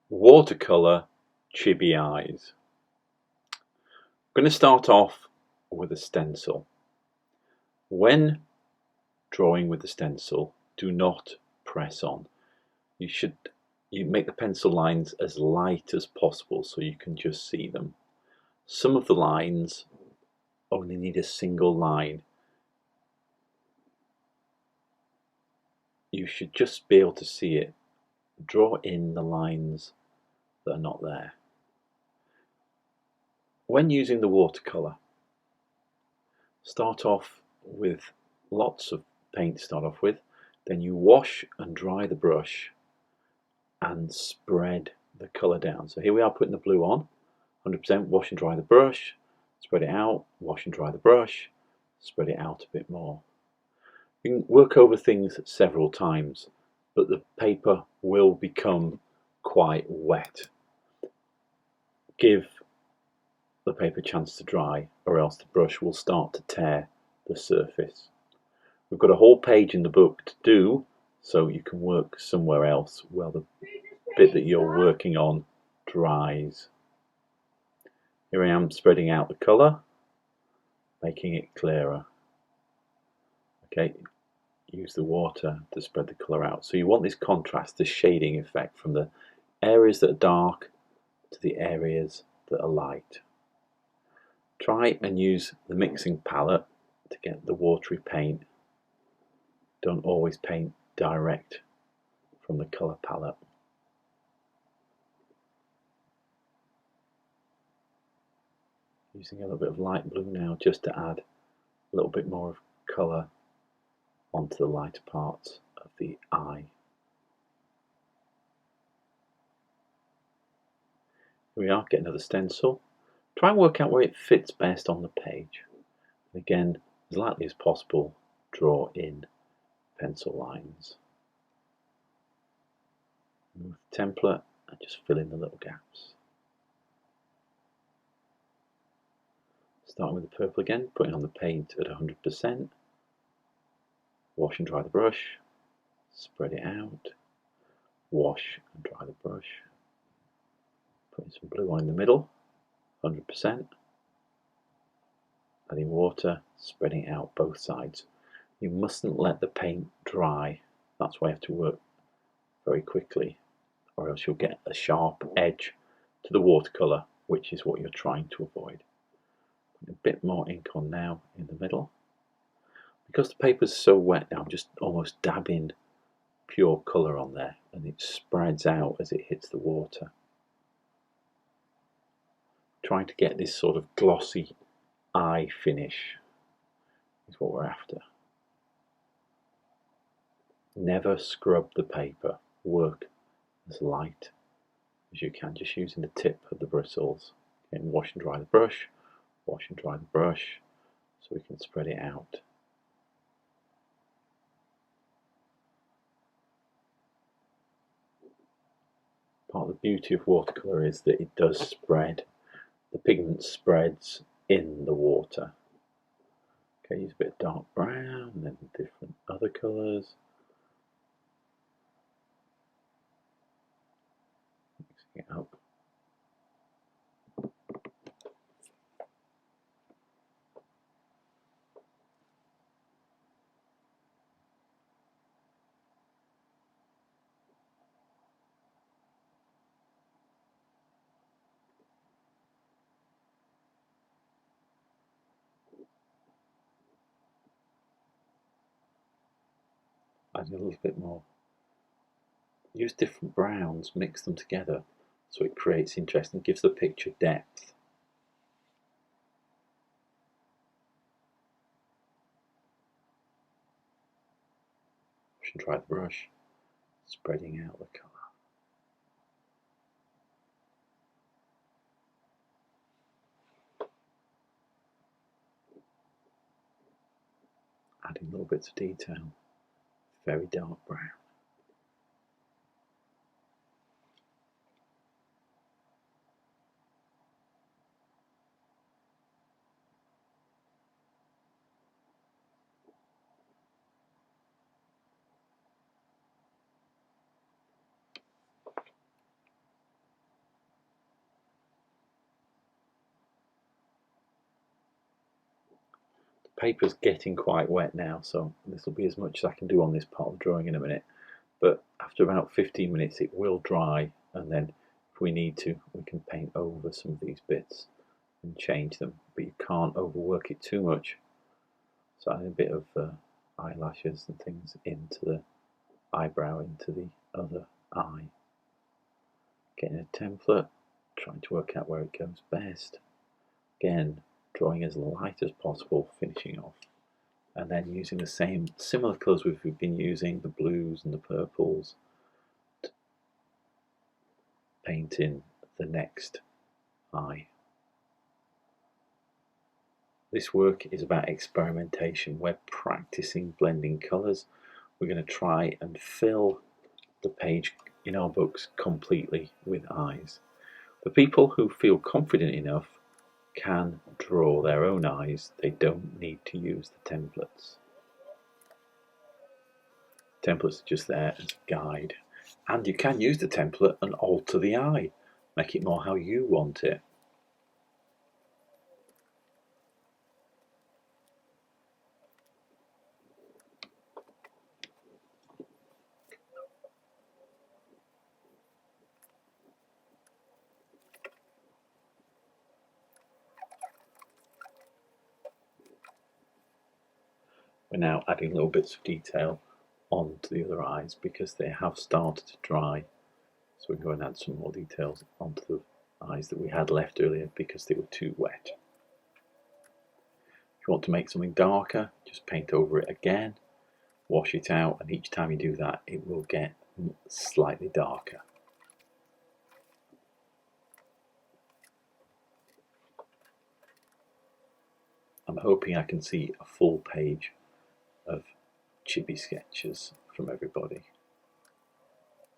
Watercolor chibi eyes. I'm going to start off with a stencil. When drawing with the stencil, do not press on. You make the pencil lines as light as possible so you can just see them. Some of the lines only need a single line. You should just be able to see it. Draw in the lines that are not there. When using the watercolor, start off with lots of paint to start off with, then you wash and dry the brush and spread the colour down. So here we are putting the blue on, 100%, wash and dry the brush, spread it out, wash and dry the brush, spread it out a bit more. You can work over things several times, but the paper will become quite wet. Give the paper a chance to dry, or else the brush will start to tear the surface. We've got a whole page in the book to do, so you can work somewhere else while the bit that you're working on dries. Here I am spreading out the colour, making it clearer. Okay, use the water to spread the colour out. So you want this contrast, this shading effect from the areas that are dark to the areas that are light. Try and use the mixing palette to get the watery paint. Don't always paint direct from the colour palette. Using a little bit of light blue now just to add a little bit more of colour onto the lighter parts of the eye. Here we are, get another stencil. Try and work out where it fits best on the page. Again, as lightly as possible, draw in pencil lines. Move the template and just fill in the little gaps. Starting with the purple again, putting on the paint at 100%. Wash and dry the brush, spread it out, wash and dry the brush. Putting some blue on in the middle, 100%. Adding water, spreading it out both sides. You mustn't let the paint dry. That's why you have to work very quickly, or else you'll get a sharp edge to the watercolour, which is what you're trying to avoid. Put a bit more ink on now in the middle. Because the paper's so wet now, I'm just almost dabbing pure colour on there, and it spreads out as it hits the water. Trying to get this sort of glossy eye finish is what we're after. Never scrub the paper. Work as light as you can, just using the tip of the bristles. And wash and dry the brush, wash and dry the brush, so we can spread it out. Part of the beauty of watercolour is that it does spread. The pigment spreads in the water. Okay, use a bit of dark brown and then different other colours. Mixing it up. Adding a little bit more. Use different browns, mix them together so it creates interest and gives the picture depth. Wash and dry the brush, spreading out the colour. Adding little bits of detail, very dark brown. Paper's getting quite wet now, so this will be as much as I can do on this part of the drawing in a minute. But after about 15 minutes it will dry, and then if we need to we can paint over some of these bits and change them, but you can't overwork it too much. So adding a bit of eyelashes and things into the eyebrow, into the other eye. Getting a template, trying to work out where it goes best. Again, drawing as light as possible, finishing off. And then using the same similar colours we've been using, the blues and the purples, to paint in the next eye. This work is about experimentation. We're practicing blending colours. We're going to try and fill the page in our books completely with eyes. The people who feel confident enough can draw their own eyes. They don't need to use the templates. Templates are just there as a guide. And you can use the template and alter the eye. Make it more how you want it. We're now adding little bits of detail onto the other eyes because they have started to dry. So we go and add some more details onto the eyes that we had left earlier because they were too wet. If you want to make something darker, just paint over it again, wash it out, and each time you do that it will get slightly darker. I'm hoping I can see a full page of Chibi sketches from everybody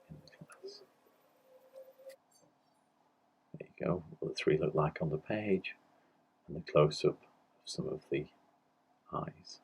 in the class. There you go, what the three look like on the page, and the close-up of some of the eyes.